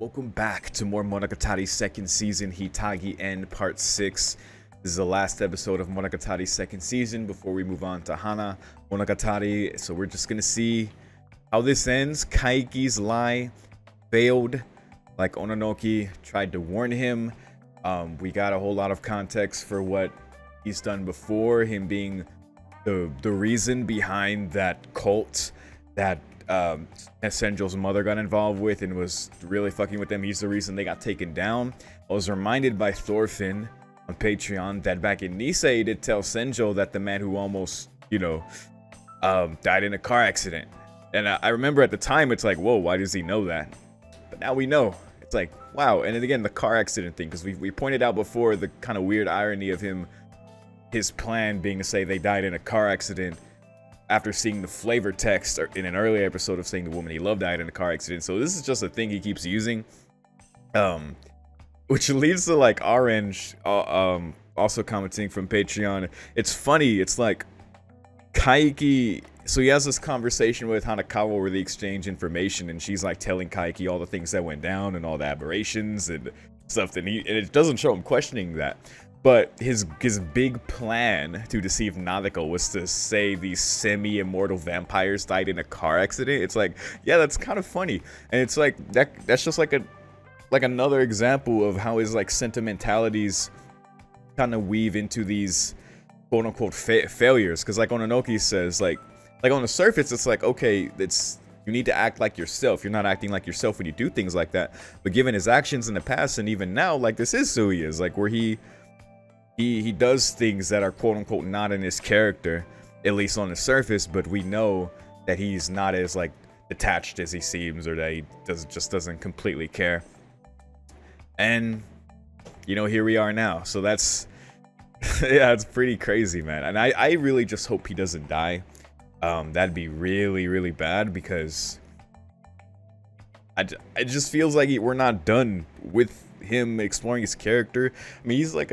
Welcome back to more Monogatari second season Hitagi End part 6. This is the last episode of Monogatari's second season before we move on to Hana Monogatari. So we're just gonna see how this ends. Kaiki's lie failed, like Ononoki tried to warn him. We got a whole lot of context for what he's done before, him being the reason behind that cult that Senjo's mother got involved with and was really fucking with them. He's the reason they got taken down. I was reminded by Thorfinn on Patreon that back in Nisei he did tell Senjo that the man who almost, died in a car accident. And I remember at the time it's like, whoa, why does he know that? But now we know. It's like, wow. And then again, the car accident thing, because we pointed out before the kind of weird irony of his plan being to say they died in a car accident after seeing the flavor text in an earlier episode of saying the woman he loved died in a car accident. So this is just a thing he keeps using, which leads to like Orange also commenting from Patreon. It's funny, it's like Kaiki, so he has this conversation with Hanakawa where they exchange information, and she's like telling Kaiki all the things that went down and all the aberrations and stuff, and it doesn't show him questioning that. But his big plan to deceive Nadeko was to say these semi-immortal vampires died in a car accident. It's like, yeah, that's kind of funny. And it's like that's just like another example of how his like sentimentalities kind of weave into these quote unquote failures. Because like Ononoki says, like on the surface, it's like, okay, you need to act like yourself. You're not acting like yourself when you do things like that. But given his actions in the past and even now, like this is who he is. Like where he does things that are quote-unquote not in his character, at least on the surface, but we know that he's not as like detached as he seems, or that he just doesn't completely care. And here we are now. So that's yeah, it's pretty crazy, man. And I really just hope he doesn't die. That'd be really, really bad, because it just feels like we're not done with him exploring his character. I mean, he's like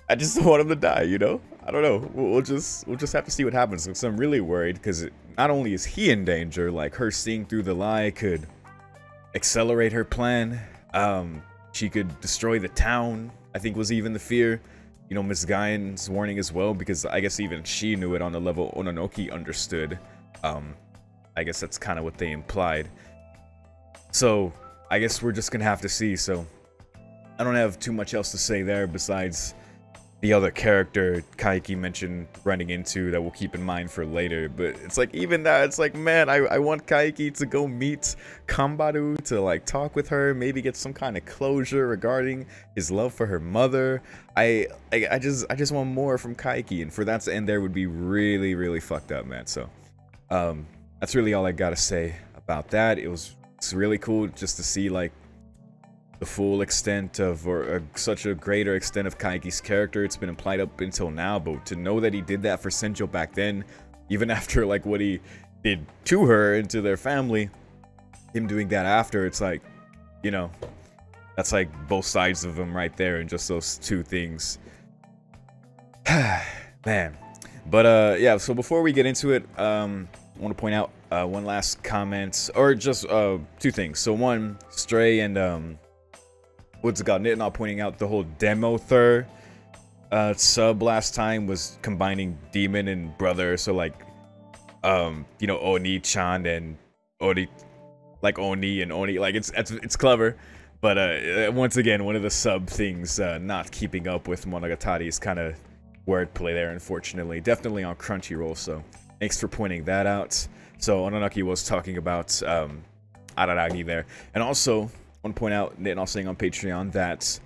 I just don't want him to die, I don't know. We'll just have to see what happens. Because I'm really worried, because not only is he in danger, like her seeing through the lie could accelerate her plan. She could destroy the town, I think was even the fear. Miss Gaien's warning as well, because I guess even she knew it on the level Ononoki understood. I guess that's kind of what they implied. So I guess we're just gonna have to see. So I don't have too much else to say there besides the other character Kaiki mentioned running into that we'll keep in mind for later. But it's like, even that, it's like, man, I want Kaiki to go meet Kambaru, to like talk with her, maybe get some kind of closure regarding his love for her mother. I just want more from Kaiki, and for that to end there would be really, really fucked up, man. So that's really all I gotta say about that. It's really cool just to see like the full extent of, or such a greater extent of Kaiki's character. It's been implied up until now, but to know that he did that for Senjo back then, even after like what he did to her and to their family, him doing that after, it's like, that's like both sides of him right there, and just those two things. Man. But yeah, so before we get into it, I want to point out one last comment, or just two things. So one, Stray and what's it called, Nittenall pointing out the whole demo third sub last time was combining demon and brother. So like Oni-chan and Oni, like Oni and Oni, like it's clever. But once again, one of the sub things not keeping up with Monogatari's kind of wordplay there, unfortunately. Definitely on Crunchyroll, so thanks for pointing that out. So Ononoki was talking about Araragi there. And also, I want to point out, Nittenall saying on Patreon that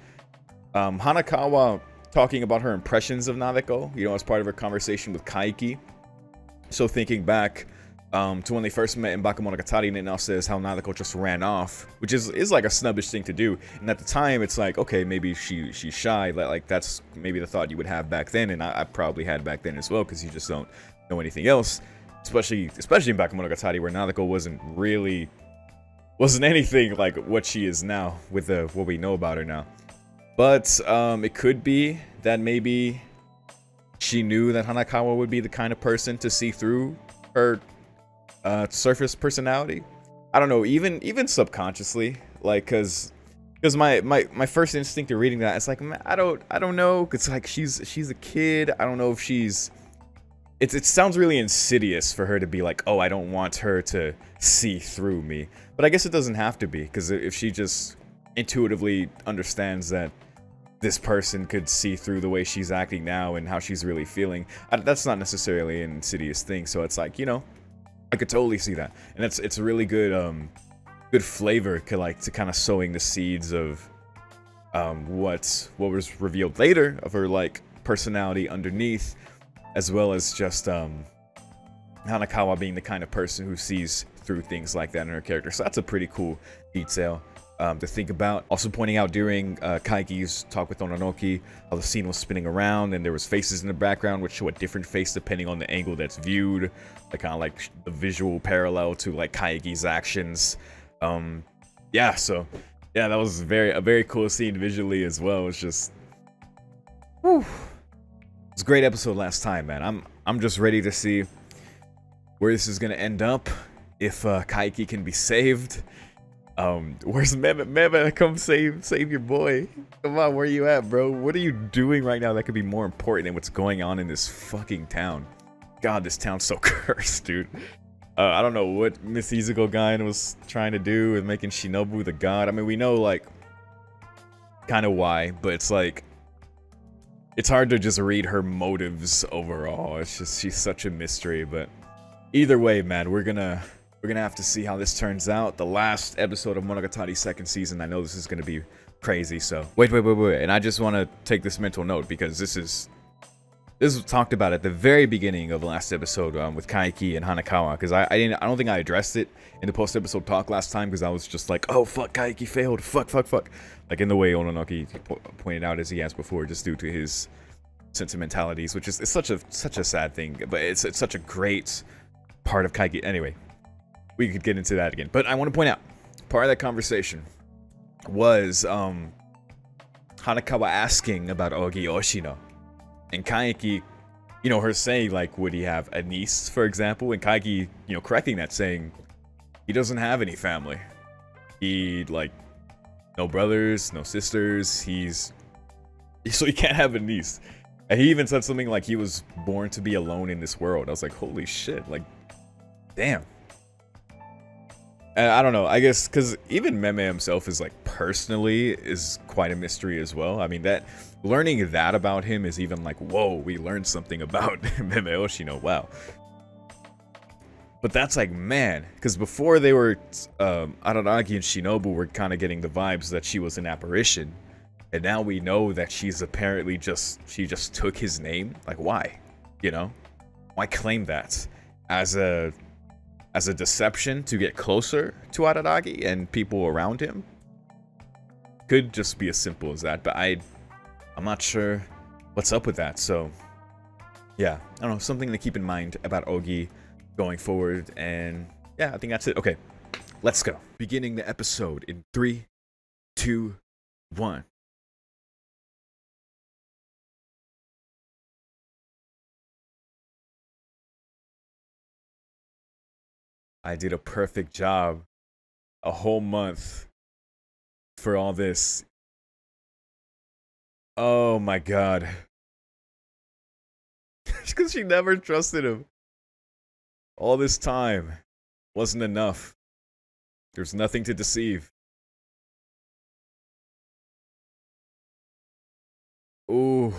Hanakawa talking about her impressions of Nadeko, as part of her conversation with Kaiki. So thinking back to when they first met in Bakemonogatari, Nittenall says how Nadeko just ran off, which is like a snubbish thing to do. And at the time, it's like, okay, maybe she's shy. Like that's maybe the thought you would have back then, and I probably had back then as well, because you just don't know anything else. Especially in Bakemonogatari, where Nadeko wasn't anything like what she is now with what we know about her now. But it could be that maybe she knew that Hanakawa would be the kind of person to see through her surface personality. I don't know, even subconsciously, like, cause my first instinct to reading that, it's like, man, I don't know, cause like she's a kid. I don't know if she's. It sounds really insidious for her to be like, oh, I don't want her to see through me. But I guess it doesn't have to be, because if she just intuitively understands that this person could see through the way she's acting now and how she's really feeling, that's not necessarily an insidious thing. So it's like, you know, I could totally see that. And it's a really good good flavor to kind of sowing the seeds of what was revealed later of her like personality underneath, as well as just Hanakawa being the kind of person who sees through things like that in her character. So that's a pretty cool detail to think about. Also pointing out during Kaiki's talk with Ononoki, how the scene was spinning around and there was faces in the background which show a different face depending on the angle that's viewed, like kind of like the visual parallel to like Kaiki's actions. Yeah, so yeah, that was a very cool scene visually as well. It's just, whew. It was a great episode last time, man. I'm just ready to see where this is gonna end up. If Kaiki can be saved. Where's Meme? Meme, come save your boy. Come on, where you at, bro? What are you doing right now that could be more important than what's going on in this fucking town? God, this town's so cursed, dude. I don't know what Miss Izugo Gain was trying to do with making Shinobu the god. I mean, we know, like, kind of why, but it's like, it's hard to just read her motives overall. It's just, she's such a mystery, but either way, man, we're gonna have to see how this turns out. The last episode of Monogatari second season, I know this is gonna be crazy, so wait, and I just want to take this mental note because this was talked about at the very beginning of the last episode with Kaiki and Hanakawa, because I don't think I addressed it in the post-episode talk last time, because I was just like, oh fuck, Kaiki failed, fuck, like in the way Ononoki pointed out as he has before, just due to his sentimentalities, which is it's such a sad thing, but it's such a great part of Kaiki. Anyway, we could get into that again, but I want to point out part of that conversation was Hanakawa asking about Ogi Oshino. And Kaiki, you know, her saying, like, would he have a niece, for example? And Kaiki, you know, correcting that, saying, he doesn't have any family. He, like, no brothers, no sisters, so he can't have a niece. And he even said something like he was born to be alone in this world. I was like, holy shit, like, damn. And I don't know, I guess, because even Meme himself is, like, personally, is quite a mystery as well. I mean, that, learning that about him is even like, whoa, we learned something about Meme Oshino, wow. But that's like, man, because before they were, Araragi and Shinobu were kind of getting the vibes that she was an apparition. And now we know that she's apparently she just took his name. Like, why? You know? Why claim that? As a deception to get closer to Araragi and people around him? Could just be as simple as that, but I'm not sure what's up with that, so yeah, I don't know, something to keep in mind about Ogi going forward, and yeah, I think that's it. Okay, let's go. Beginning the episode in 3, 2, 1. I did a perfect job. A whole month for all this. Oh my god. Because she never trusted him. All this time wasn't enough. There's nothing to deceive. Ooh.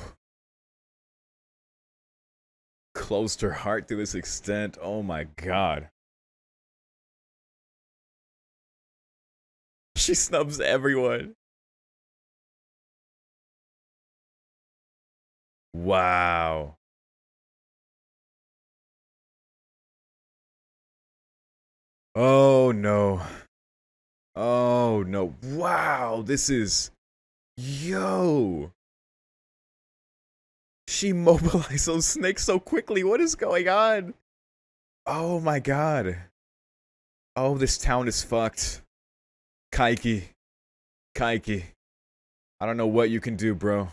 Closed her heart to this extent. Oh my god. She snubs everyone. Wow. Oh no. Oh no. Wow, this is... Yo. She mobilized those snakes so quickly. What is going on? Oh my god. Oh, this town is fucked. Kaiki. Kaiki. I don't know what you can do, bro.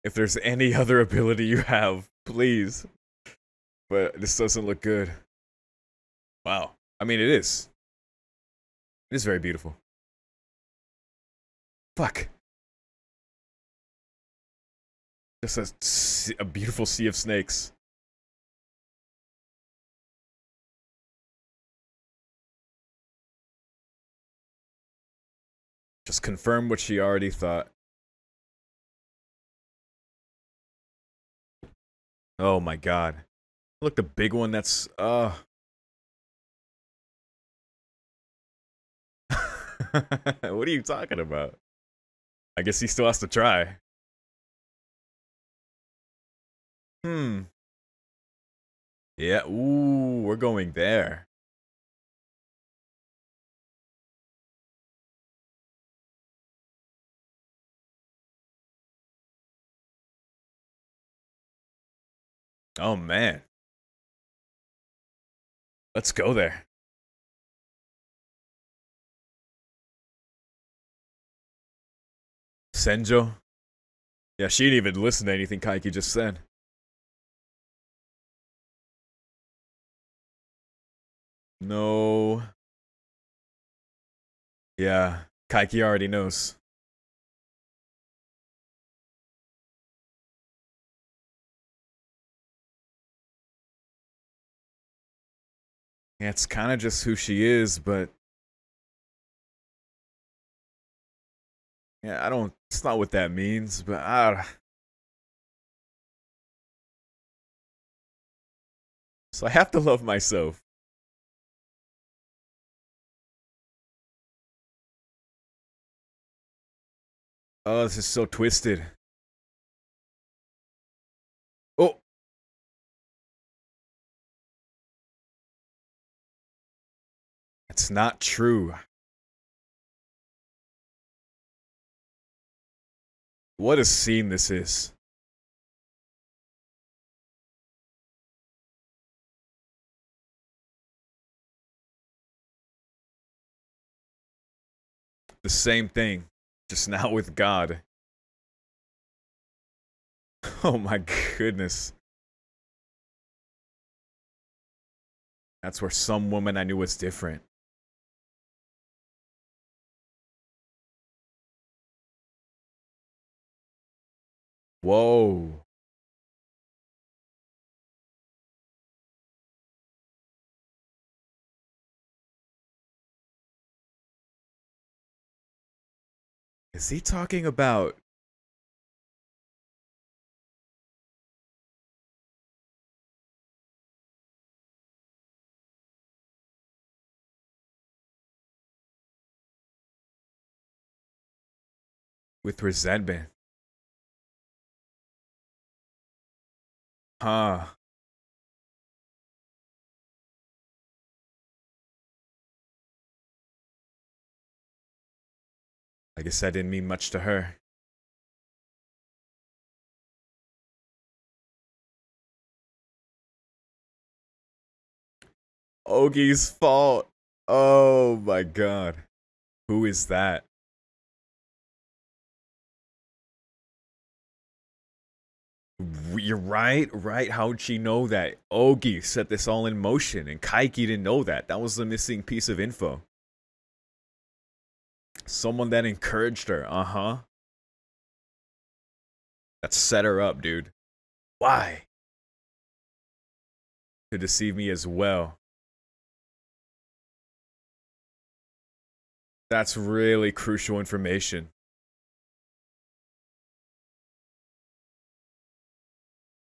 If there's any other ability you have, please. But this doesn't look good. Wow. I mean, it is. It is very beautiful. Fuck. Just a beautiful sea of snakes. Just confirm what she already thought. Oh my god. Look, the big one that's, what are you talking about? I guess he still has to try. Hmm. Yeah, ooh, we're going there. Oh man. Let's go there. Senjo? Yeah, she didn't even listen to anything Kaiki just said. No. Yeah, Kaiki already knows. Yeah, it's kind of just who she is, but yeah, I don't. It's not what that means, but so I have to love myself. Oh, this is so twisted. Oh, it's not true. What a scene this is. The same thing, just now with God. Oh my goodness. That's where some woman I knew was different. Whoa. Is he talking about with resentment? Huh. I guess that didn't mean much to her. Ogi's fault. Oh my god. Who is that? You're right, right? How'd she know that? Ogi set this all in motion, and Kaiki didn't know that. That was the missing piece of info. Someone that encouraged her, uh-huh. That set her up, dude. Why? To deceive me as well. That's really crucial information.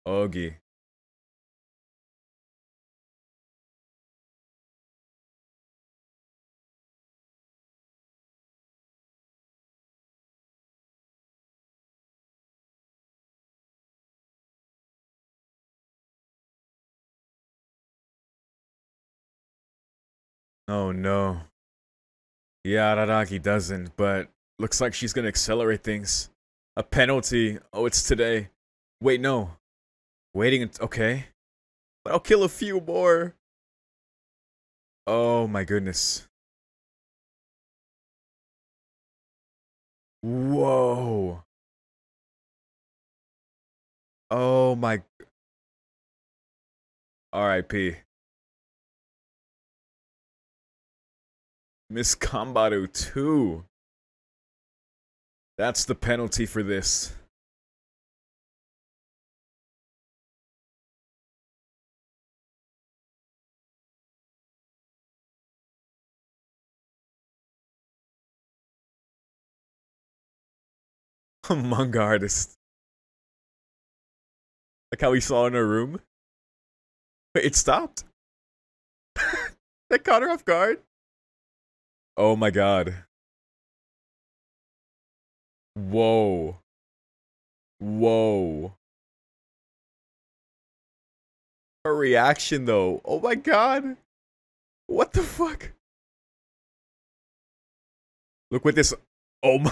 Ogi. Oh no. Yeah, Araragi doesn't, but looks like she's gonna accelerate things. A penalty. Oh, it's today. Wait, no. Waiting, okay. But I'll kill a few more. Oh my goodness. Whoa. Oh my. R.I.P. Miss Combato 2. That's the penalty for this. A manga artist. Like how we saw in her room. Wait, it stopped? That caught her off guard? Oh my god. Whoa. Whoa. Her reaction though. Oh my god. What the fuck? Look what this. Oh my.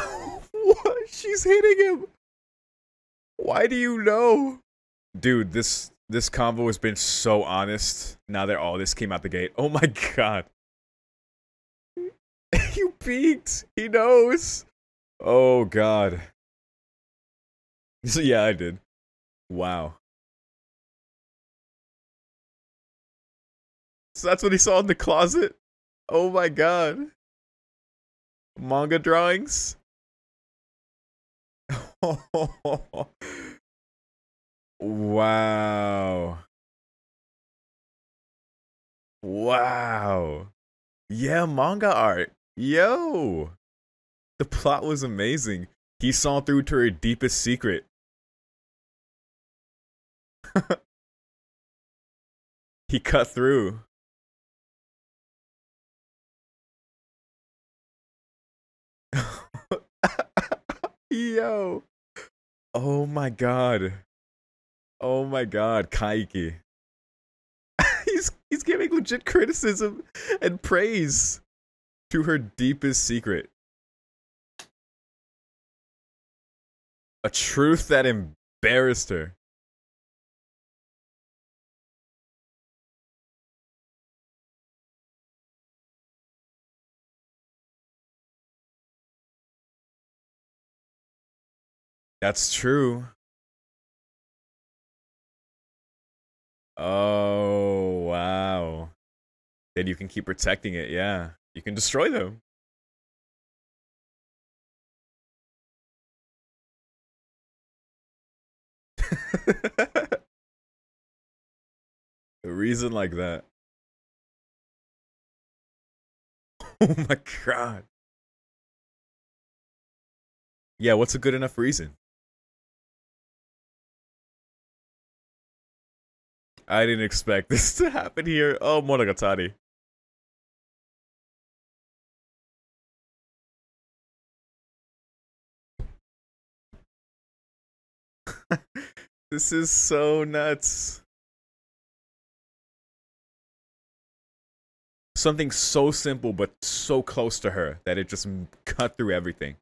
What? She's hitting him. Why do you know? Dude, this convo has been so honest now that all this came out the gate. Oh my god. You peeked. He knows. Oh god. So yeah, I did. Wow. So that's what he saw in the closet? Oh my god. Manga drawings? Wow. Wow. Yeah, manga art. Yo. The plot was amazing. He saw through to her deepest secret. He cut through. Yo. Oh my god. Oh my god, Kaiki. He's giving legit criticism and praise to her deepest secret. A truth that embarrassed her. That's true. Oh, wow. Then you can keep protecting it, yeah. You can destroy them. A reason like that. Oh my god. Yeah, what's a good enough reason? I didn't expect this to happen here. Oh, Monogatari. This is so nuts. Something so simple but so close to her that it just cut through everything.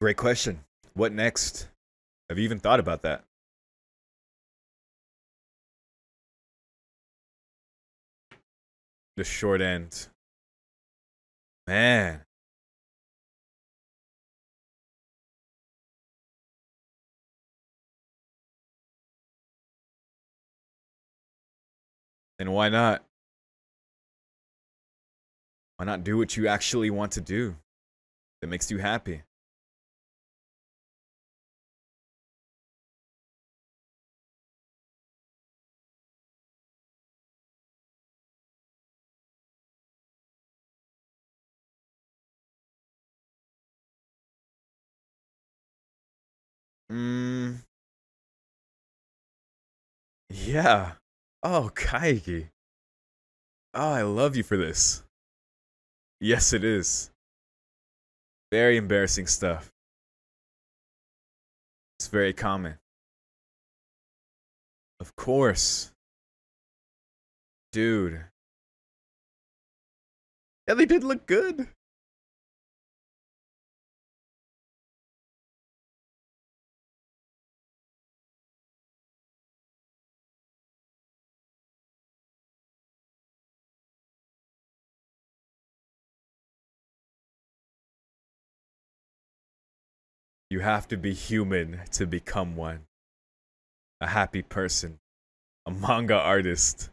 Great question. What next? Have you even thought about that? The short end. Man. And why not? Why not do what you actually want to do that makes you happy? Mm, yeah. Oh, Kaigi. Oh, I love you for this. Yes, it is. Very embarrassing stuff. It's very common. Of course. Dude. Yeah, they did look good. You have to be human to become one. A happy person. A manga artist.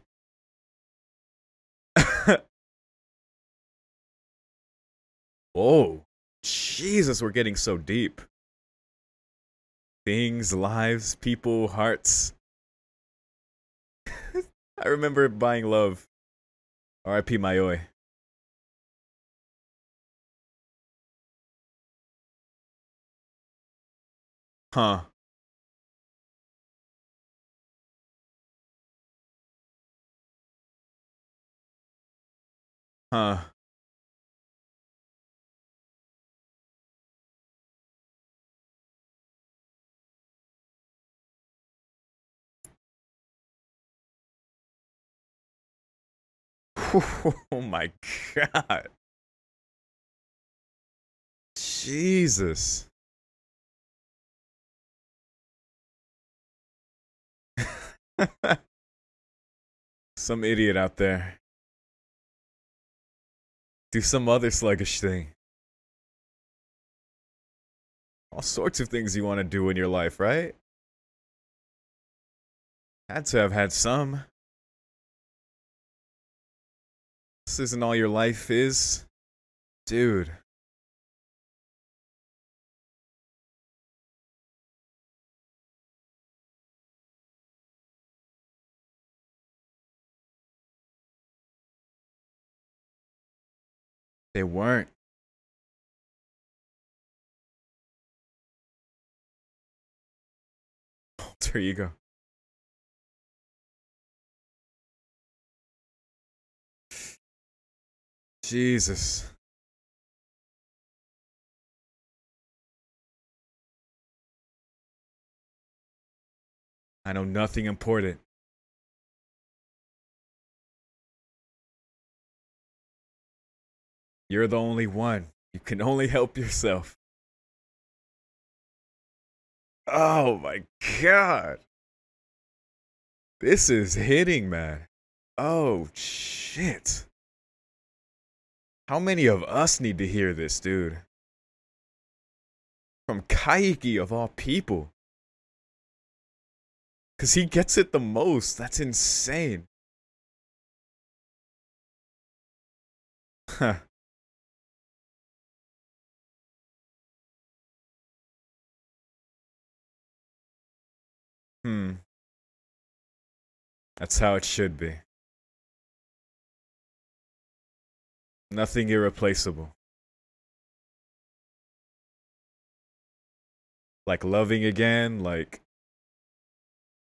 Whoa. Jesus, we're getting so deep. Things, lives, people, hearts. I remember buying love. R.I.P. Mayoi. Huh. Huh. Oh my god. Jesus. Some idiot out there. Do some other sluggish thing. All sorts of things you want to do in your life, right? Had to have had some. This isn't all your life is. Dude. They weren't. Alter ego. Jesus. I know nothing important. You're the only one. You can only help yourself. Oh my god. This is hitting, man. Oh shit. How many of us need to hear this, dude? From Kaiki of all people. Cause he gets it the most. That's insane. Huh. Hmm. That's how it should be. Nothing irreplaceable. Like loving again, like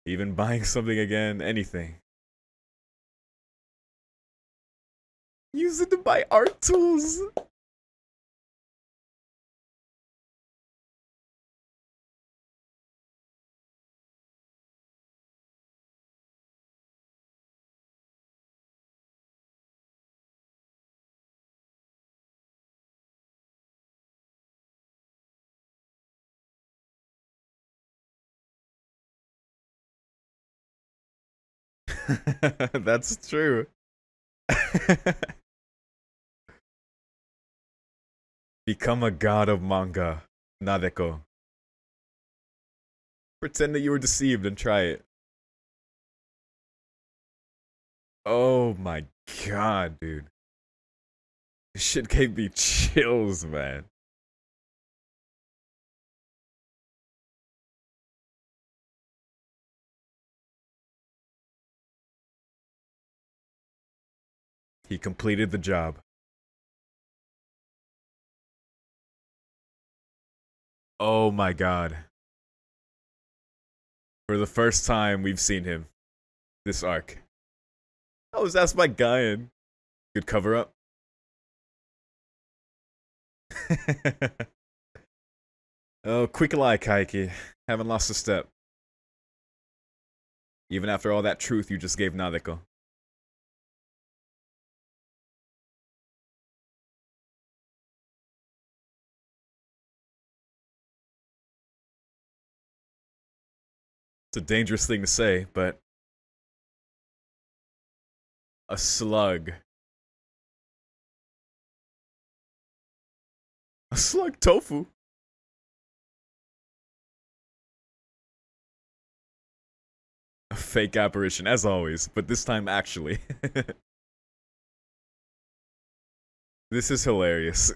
even buying something again, anything. Use it to buy art tools. That's true. Become a god of manga, Nadeko. Pretend that you were deceived and try it. Oh my god, dude. This shit gave me chills, man. He completed the job. Oh my god. For the first time, we've seen him. This arc. I was asked by Guyan. Good cover up. Oh, quick lie, Kaiki. Haven't lost a step. Even after all that truth you just gave Nadeko. It's a dangerous thing to say, but a slug. A slug tofu? A fake apparition, as always, but this time actually. This is hilarious.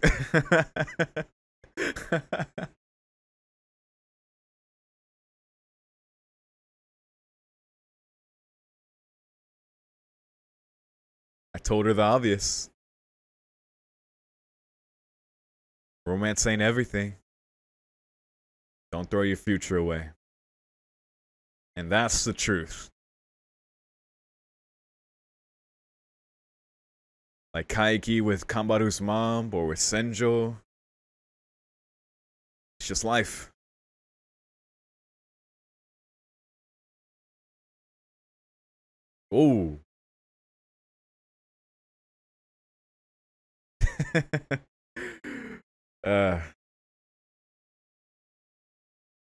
I told her the obvious. Romance ain't everything. Don't throw your future away. And that's the truth. Like Kaiki with Kambaru's mom or with Senjo. It's just life. Oh. uh,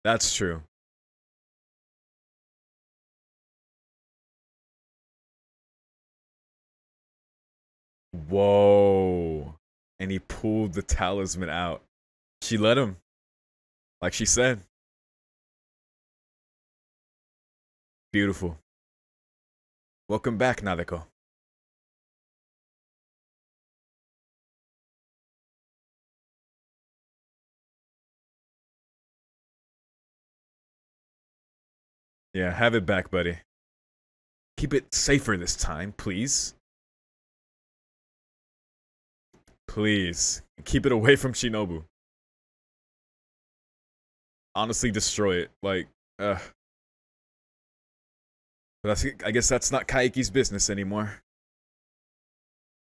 that's true. Whoa. And he pulled the talisman out. She let him. Like she said. Beautiful. Welcome back, Nadeko. Yeah, have it back, buddy. Keep it safer this time, please. Please. Keep it away from Shinobu. Honestly, destroy it. Like, But I guess that's not Kaiki's business anymore.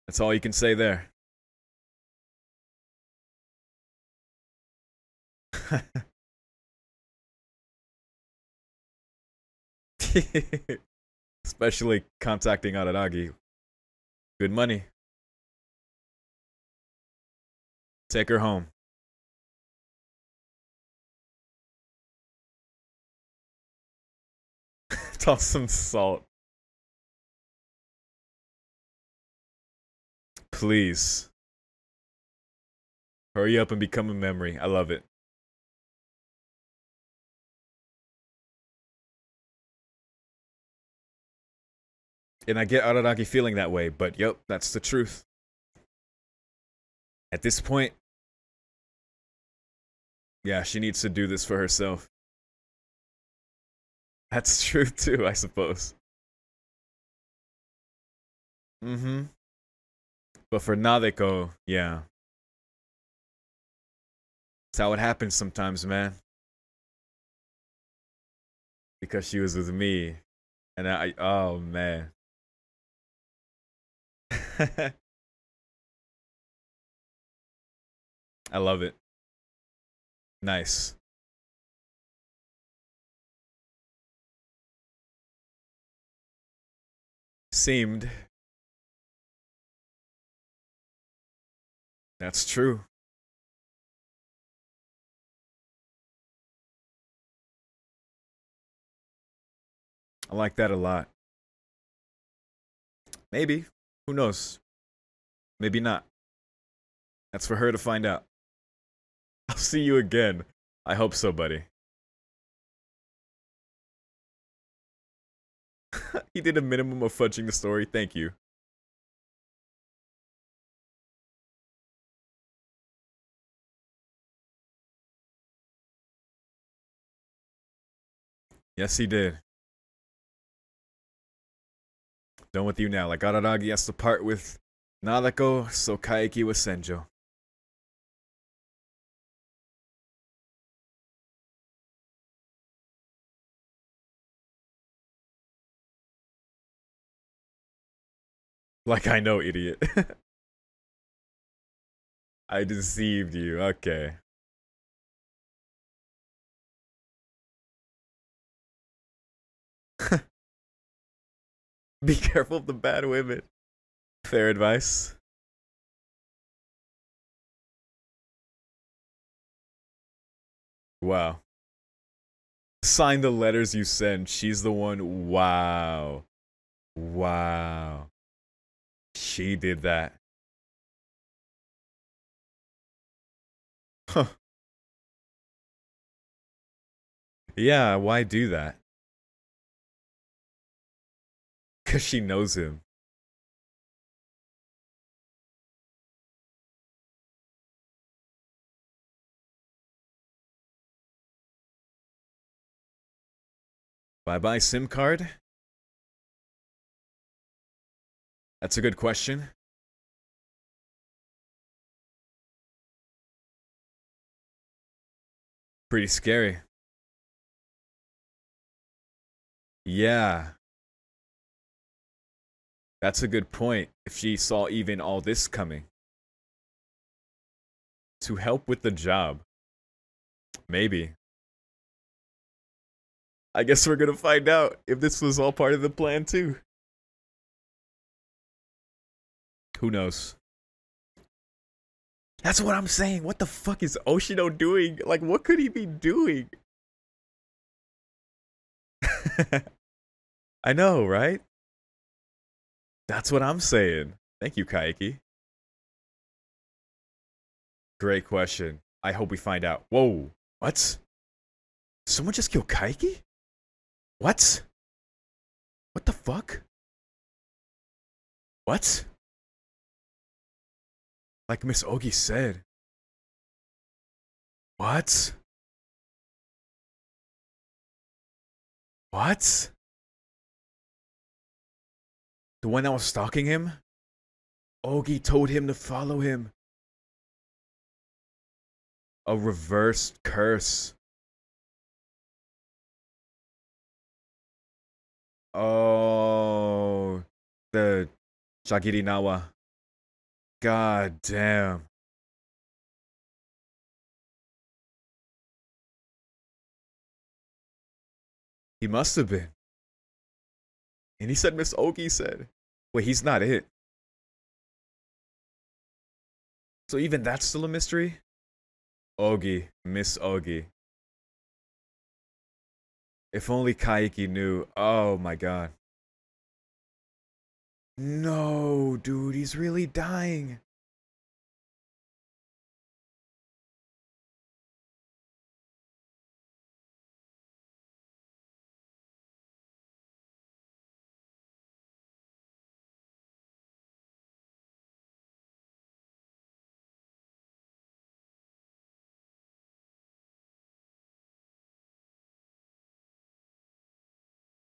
That's all you can say there. Especially contacting Araragi. Good money. Take her home. Toss some salt. Please. Hurry up and become a memory. I love it. And I get Araragi feeling that way, but yep, that's the truth. At this point, yeah, she needs to do this for herself. That's true too, I suppose. Mm-hmm. But for Nadeko, yeah. That's how it happens sometimes, man. Because she was with me. And oh man. I love it. Nice. Seemed. That's true. I like that a lot. Maybe. Who knows? Maybe not. That's for her to find out. I'll see you again. I hope so, buddy. He did a minimum of fudging the story. Thank you. Yes, he did. Done with you now. Like Araragi has to part with Nadeko, so Kaiki with Senjo. Like I know, idiot. I deceived you. Okay. Be careful of the bad women. Fair advice. Wow. Sign the letters you send. She's the one. Wow. Wow. She did that. Huh. Yeah, why do that? because she knows him. Bye-bye SIM card? That's a good question. Pretty scary. Yeah. That's a good point. If she saw even all this coming. To help with the job. Maybe. I guess we're gonna find out if this was all part of the plan too. Who knows? That's what I'm saying. What the fuck is Oshino doing? Like, what could he be doing? I know, right? That's what I'm saying. Thank you, Kaiki. Great question. I hope we find out. Whoa. What? Someone just killed Kaiki? What? What the fuck? What? Like Miss Ogi said. What? What? The one that was stalking him? Ogi told him to follow him. A reversed curse. Oh, the Shagirinawa. God damn. He must have been. And he said Miss Ogi said. Wait, he's not it. So even that's still a mystery? Ogi, Miss Ogi. If only Kaiki knew. Oh my god. No, dude, he's really dying.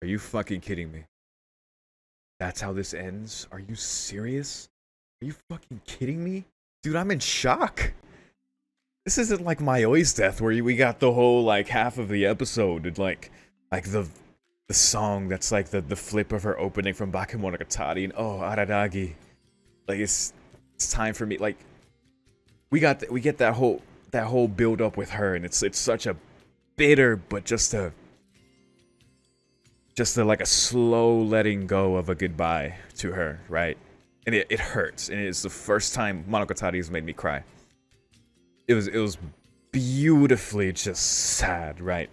Are you fucking kidding me? That's how this ends? Are you serious? Are you fucking kidding me? Dude, I'm in shock. This isn't like Mayoi's death where we got the whole like half of the episode and like the song that's like the flip of her opening from Monogatari and oh Araragi. Like it's time for me. Like we get that whole build up with her and it's such a bitter but just a like a slow letting go of a goodbye to her, right? And it hurts, and it's the first time Monogatari has made me cry. It was beautifully just sad, right?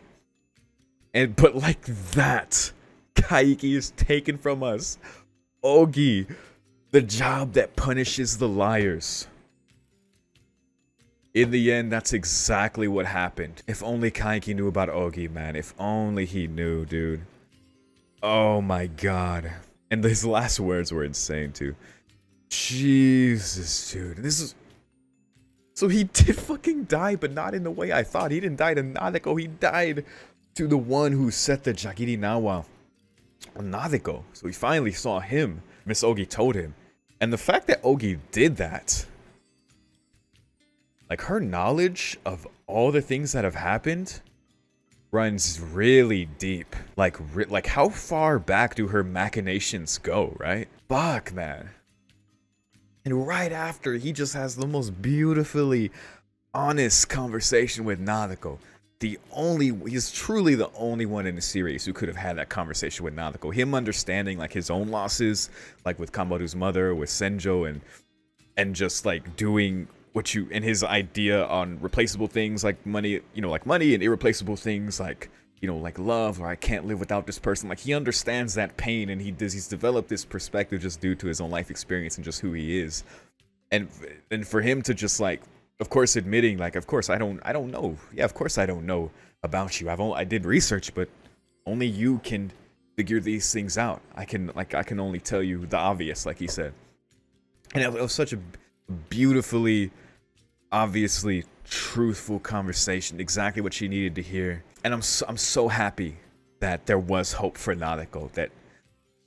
But like that, Kaiki is taken from us. Ogi, the job that punishes the liars. In the end, that's exactly what happened. If only Kaiki knew about Ogi, man. If only he knew, dude. Oh my god. And his last words were insane too. Jesus, dude. This is... So he did fucking die, but not in the way I thought. He didn't die to Nadeko. He died to the one who set the Jagirinawa on Nadeko. So he finally saw him. Miss Ogi told him. And the fact that Ogi did that... Like, her knowledge of all the things that have happened... runs really deep. Like how far back do her machinations go, right? Fuck, man. And right after, he just has the most beautifully honest conversation with Nadeko. He's truly the only one in the series who could have had that conversation with Nadeko. Him understanding like his own losses, like with Kamaru's mother, with Senjo, and just like doing what you, and his idea on replaceable things like money, you know, like money, and irreplaceable things like, you know, like love, or I can't live without this person. Like he understands that pain, and he's developed this perspective just due to his own life experience and just who he is. And for him to just like, of course, admitting like, of course I don't know. Yeah, of course I don't know about you. I did research, but only you can figure these things out. I can only tell you the obvious, like he said. And it was such a beautifully, obviously truthful conversation, exactly what she needed to hear. And I'm so happy that there was hope for Nadeko, that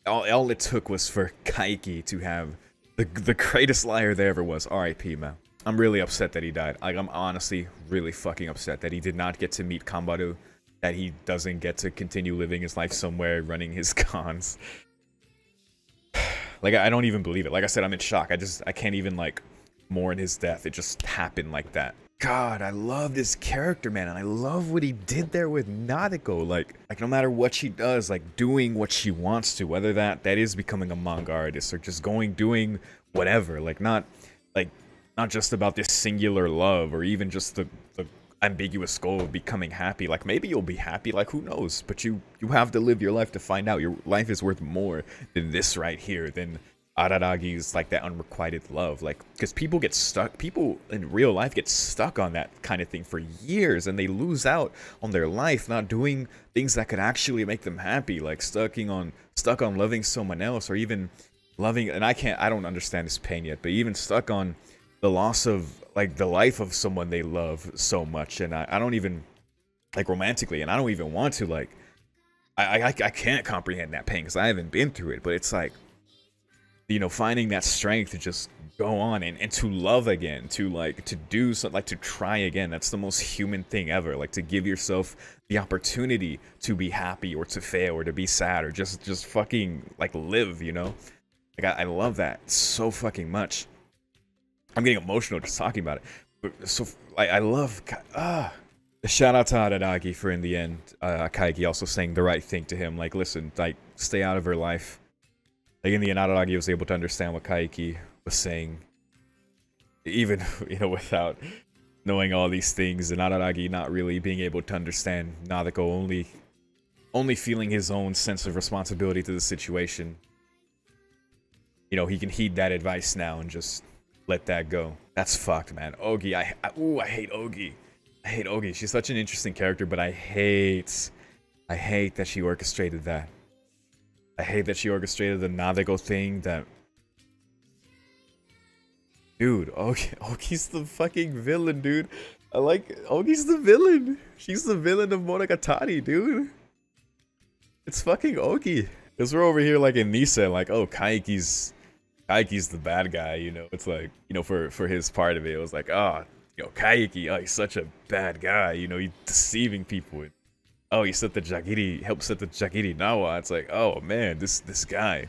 all it took was for Kaiki to have the greatest liar there ever was. R.I.P. man. I'm really upset that he died. Like, I'm honestly really fucking upset that he did not get to meet Kambaru, that he doesn't get to continue living his life somewhere, running his cons. Like, I don't even believe it. Like I said, I'm in shock. I can't even, like, mourn his death. It just happened like that. God, I love this character, man, and I love what he did there with Nadeko. Like no matter what she does, like, doing what she wants to, whether that is becoming a manga artist or just doing whatever. Like, not just about this singular love or even just the ambiguous goal of becoming happy. Like, maybe you'll be happy, like, who knows? But you have to live your life to find out. Your life is worth more than this right here, than Araragi's, like, that unrequited love. Like, because people in real life get stuck on that kind of thing for years, and they lose out on their life not doing things that could actually make them happy, like stuck on loving someone else, or even loving, and I don't understand this pain yet, but even stuck on the loss of, like, the life of someone they love so much. And I don't even, like, romantically, and I don't even want to, like, I can't comprehend that pain because I haven't been through it. But it's like, you know, finding that strength to just go on and to love again, to do something, like, to try again. That's the most human thing ever. Like, to give yourself the opportunity to be happy or to fail or to be sad or just fucking, like, live, you know? Like, I love that so fucking much. I'm getting emotional just talking about it. But so, like, I love, shout out to Araragi for, in the end, Kaiki also saying the right thing to him. Like, listen, like, stay out of her life. Like, in the end, Araragi was able to understand what Kaiki was saying, even, you know, without knowing all these things, and Araragi not really being able to understand Nadeko, only feeling his own sense of responsibility to the situation. You know, he can heed that advice now and just let that go. That's fucked, man. OUGI, I hate OUGI. I hate OUGI. She's such an interesting character, but I hate that she orchestrated that. I hate that she orchestrated the Nadeko thing. That, dude, OUGI's the fucking villain, dude. OUGI's the villain. She's the villain of Monogatari, dude. It's fucking OUGI. Because we're over here, like, in Nisa, like, oh, Kaiki's the bad guy, you know. It's like, you know, for his part of it, it was like, oh, yo, Kaiki, oh, he's such a bad guy, you know, he's deceiving people. Oh, he helped set the Jagiri Nawa. It's like, oh man, this guy.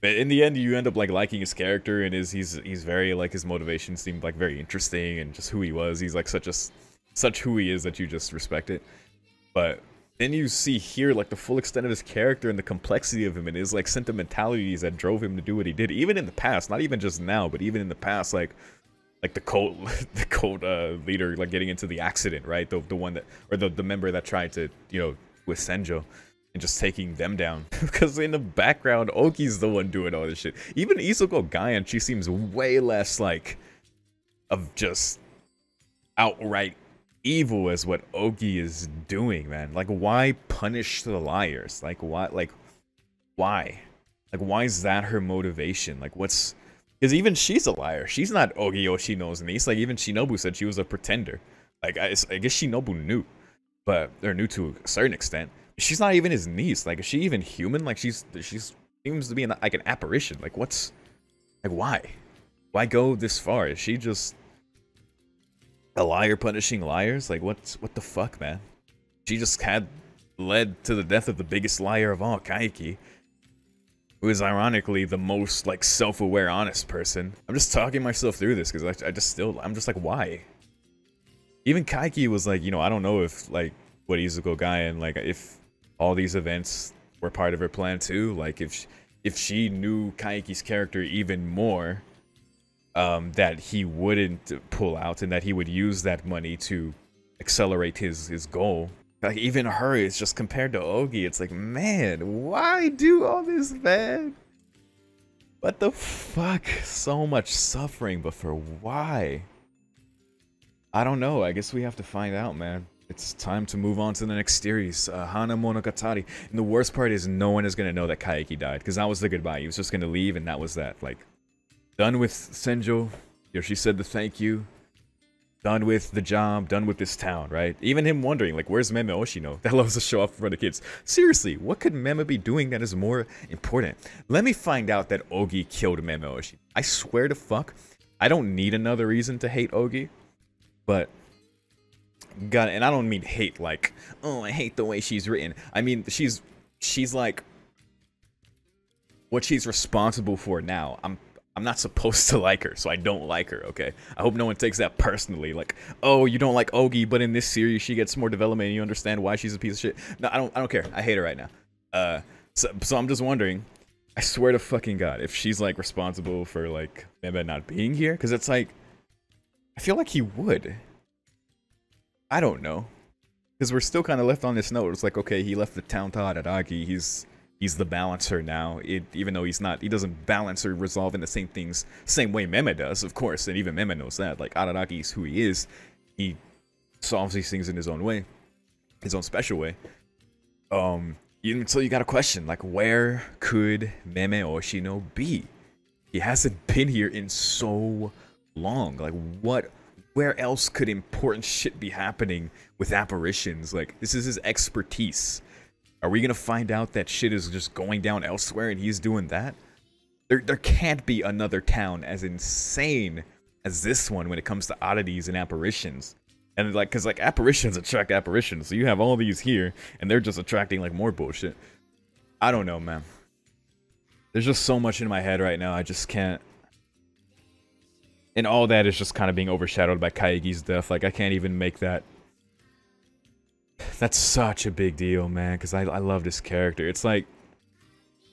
But in the end, you end up, like, liking his character, and he's very, like, his motivation seemed, like, very interesting, and just who he was. He's like such who he is that you just respect it. But then you see here, like, the full extent of his character and the complexity of him and his, like, sentimentalities that drove him to do what he did, even in the past, not even just now, but even in the past, like the cult leader, like, getting into the accident, right? The one that, or the member that tried to, you know, with Senjo, and just taking them down. Because in the background, Oki's the one doing all this shit. Even Isuko Gaian, she seems way less, like, of just outright evil as what OUGI is doing, man. Like, why punish the liars? Like, why? Like, why? Like, why is that her motivation? Like, what's... Because even she's a liar. She's not OUGI Yoshino's niece. Like, even Shinobu said she was a pretender. Like, I guess Shinobu knew. But, or knew to a certain extent. She's not even his niece. Like, is she even human? Like, she seems to be like an apparition. Like, what's... Like, why? Why go this far? Is she just a liar punishing liars? Like, what the fuck, man? She just had led to the death of the biggest liar of all, Kaiki, who is ironically the most, like, self-aware, honest person. I'm just talking myself through this because I'm just like, why? Even Kaiki was like, you know, I don't know if, like, what Izuku Gaian, like, if all these events were part of her plan too. Like, if she knew Kaiki's character even more, that he wouldn't pull out and that he would use that money to accelerate his goal. Like, even her, it's just compared to OUGI, it's like, man, why do all this, man? What the fuck? So much suffering, but for why? I don't know. I guess we have to find out, man. It's time to move on to the next series, Hana Monogatari. And the worst part is no one is going to know that Kaiki died, because that was the goodbye. He was just going to leave, and that was that. Like, done with Senjo. Yoshi said the thank you. Done with the job, done with this town, right? Even him wondering, like, where's Meme Oshino? That loves to show off in front of kids. Seriously, what could Meme be doing that is more important? Let me find out that OUGI killed Meme Oshino. I swear to fuck, I don't need another reason to hate OUGI, but... God, and I don't mean hate like, oh, I hate the way she's written. I mean, she's like what she's responsible for now. I'm not supposed to like her, so I don't like her, okay? I hope no one takes that personally. Like, oh, you don't like OUGI, but in this series she gets more development and you understand why she's a piece of shit. No, I don't care. I hate her right now. So I'm just wondering, I swear to fucking God, if she's like responsible for like Meme not being here, because it's like, I feel like he would. I don't know, because we're still kind of left on this note. It's like, okay, he left the town to Araragi. He's the balancer now. Even though he's not, he doesn't balance or resolve in the same things, same way Meme does, of course. And even Meme knows that. Like, Araragi is who he is. He solves these things in his own way, his own special way. So you got a question, like, where could Meme Oshino be? He hasn't been here in so long. Like, where else could important shit be happening with apparitions? Like, this is his expertise. Are we gonna find out that shit is just going down elsewhere and he's doing that? There can't be another town as insane as this one when it comes to oddities and apparitions. And like, cause like apparitions attract apparitions. So you have all these here and they're just attracting like more bullshit. I don't know, man. There's just so much in my head right now. I just can't. And all that is just kind of being overshadowed by Kaigi's death. Like, I can't even make that. That's such a big deal, man, because I love this character. It's like,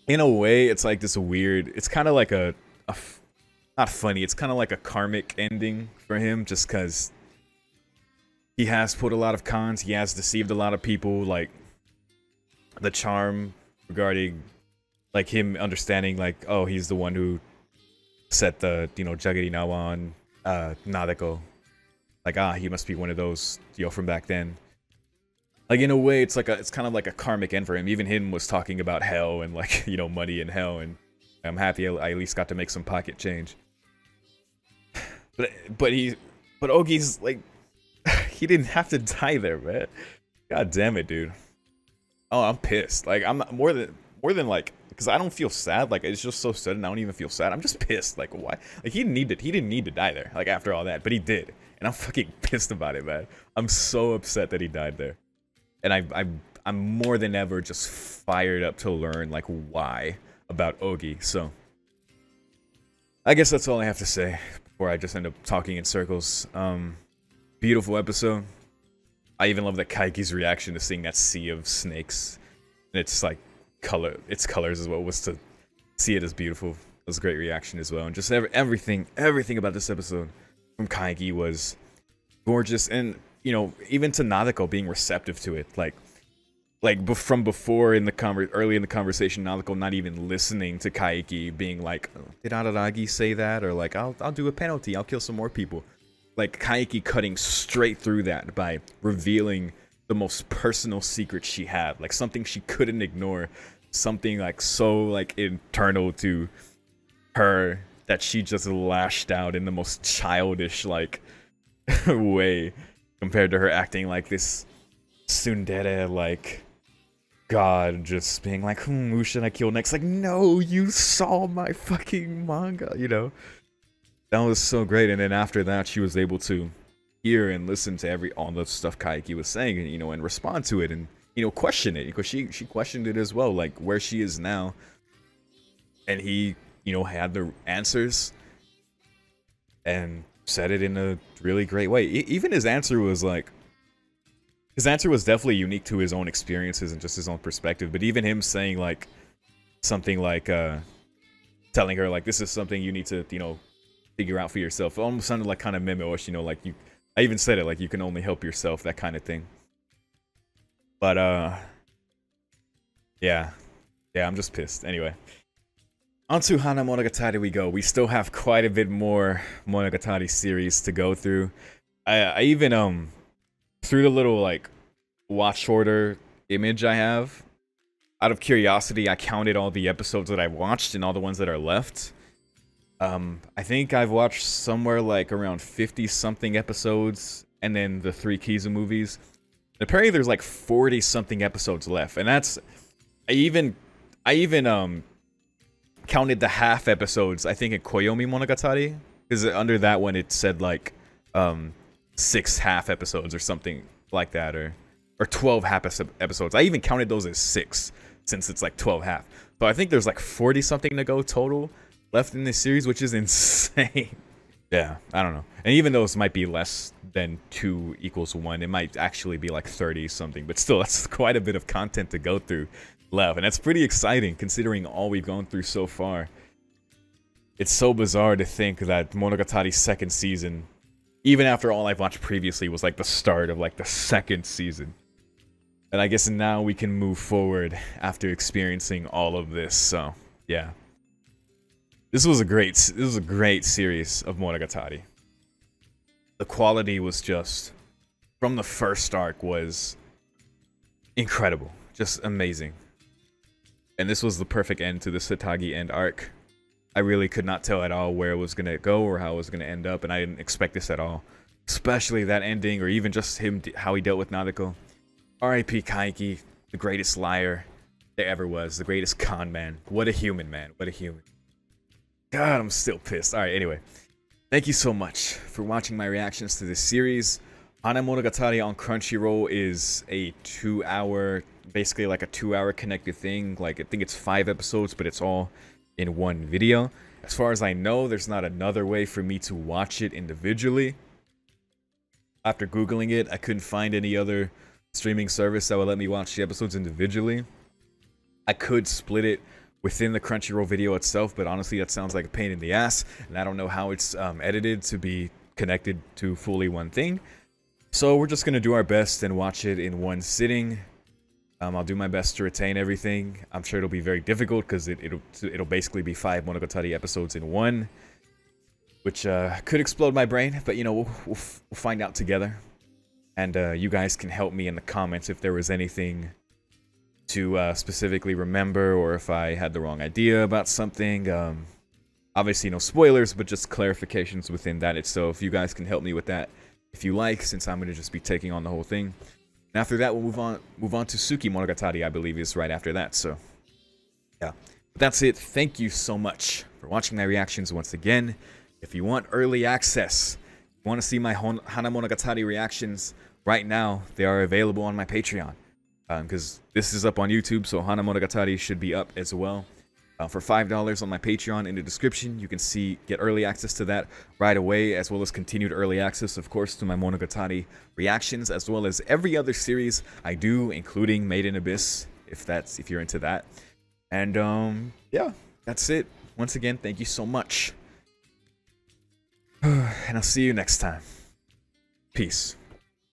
in a way, it's like this weird, it's kind of like not funny, it's kind of like a karmic ending for him, just because he has put a lot of cons, he has deceived a lot of people, like, the charm regarding, like, him understanding, like, oh, he's the one who set the, you know, Jagiri Nawa on Nadeko. Like, he must be one of those, you know, from back then. Like, in a way, it's like it's kind of like a karmic end for him. Even him was talking about hell and, like, you know, money and hell, and I'm happy I at least got to make some pocket change. But OUGI's, like, he didn't have to die there, man. God damn it, dude. Oh, I'm pissed. Like, I'm more than like, because I don't feel sad. Like, it's just so sudden. I don't even feel sad. I'm just pissed. Like, why? Like, he didn't need to die there. Like, after all that, but he did, and I'm fucking pissed about it, man. I'm so upset that he died there, and I'm more than ever just fired up to learn like why about OUGI. So, I guess that's all I have to say before I just end up talking in circles. Beautiful episode. I even love that Kaiki's reaction to seeing that sea of snakes, and it's like. Its colors as well, was to see it as beautiful. It was a great reaction as well, and just everything about this episode from Kaiki was gorgeous. And you know, even to Nadeko being receptive to it, like from before in the early in the conversation, Nadeko not even listening to Kaiki, being like, oh, did Araragi say that? Or like, I'll do a penalty, I'll kill some more people. Like, Kaiki cutting straight through that by revealing the most personal secret she had, like something she couldn't ignore, something like so like internal to her that she just lashed out in the most childish like way, compared to her acting like this tsundere, like god, just being like, who should I kill next? Like, no, you saw my fucking manga, you know. That was so great. And then after that, she was able to hear and listen to all the stuff Kaiki was saying, and you know, and respond to it, and you know, question it, because she questioned it as well, like where she is now, and he, you know, had the answers and said it in a really great way. Even his answer was like, his answer was definitely unique to his own experiences and just his own perspective, but even him saying like something like telling her like, this is something you need to, you know, figure out for yourself, it almost sounded like kind of Meme-ish, you know, like I even said it, like, you can only help yourself, that kind of thing. But, yeah, I'm just pissed. Anyway, onto Hana Monogatari we go. We still have quite a bit more Monogatari series to go through. I even, through the little like watch order image I have, out of curiosity, I counted all the episodes that I've watched and all the ones that are left. I think I've watched somewhere like around 50 something episodes, and then the 3 Kizu movies. Apparently there's like 40 something episodes left, and that's I even counted the half episodes, I think, in Koyomi Monogatari, because under that one it said like 6 half episodes or something like that, or 12 half episodes. I even counted those as 6 since it's like 12 half. So I think there's like 40 something to go total left in this series, which is insane. Yeah, I don't know. And even those might be less than 2 = 1, it might actually be like 30 something, but still, that's quite a bit of content to go through left, and that's pretty exciting considering all we've gone through so far. It's so bizarre to think that Monogatari's 2nd season, even after all I've watched previously, was like the start of like the 2nd season. And I guess now we can move forward after experiencing all of this. So yeah, this was a great series of Monogatari. The quality was just, from the first arc, was incredible, just amazing. And this was the perfect end to the Satagi end arc. I really could not tell at all where it was going to go or how it was going to end up, and I didn't expect this at all. Especially that ending, or even just him, how he dealt with Nadeko. R.I.P. Kaiki, the greatest liar there ever was, the greatest con man. What a human, man. What a human. God, I'm still pissed. Alright, anyway. Thank you so much for watching my reactions to this series. Hana Monogatari on Crunchyroll is a 2-hour, basically like a 2-hour connected thing. Like, I think it's 5 episodes, but it's all in one video. As far as I know, there's not another way for me to watch it individually. After Googling it, I couldn't find any other streaming service that would let me watch the episodes individually. I could split it within the Crunchyroll video itself, but honestly, that sounds like a pain in the ass, and I don't know how it's edited to be connected to fully one thing. So we're just gonna do our best and watch it in one sitting. I'll do my best to retain everything. I'm sure it'll be very difficult because it'll basically be 5 Monogatari episodes in one, which could explode my brain, but you know, we'll find out together. And you guys can help me in the comments if there was anything to specifically remember, or if I had the wrong idea about something. Obviously no spoilers, but just clarifications within that. So if you guys can help me with that, if you like, since I'm going to just be taking on the whole thing. And after that, we'll move on to Suki Monogatari, I believe is right after that. So yeah, but that's it. Thank you so much for watching my reactions once again. If you want early access, you want to see my Hana Monogatari reactions right now, they are available on my Patreon. Because this is up on YouTube, so Hana Monogatari should be up as well. For $5 on my Patreon in the description, you can get early access to that right away, as well as continued early access, of course, to my Monogatari reactions, as well as every other series I do, including Made in Abyss, if you're into that. And yeah, that's it. Once again, thank you so much. And I'll see you next time. Peace.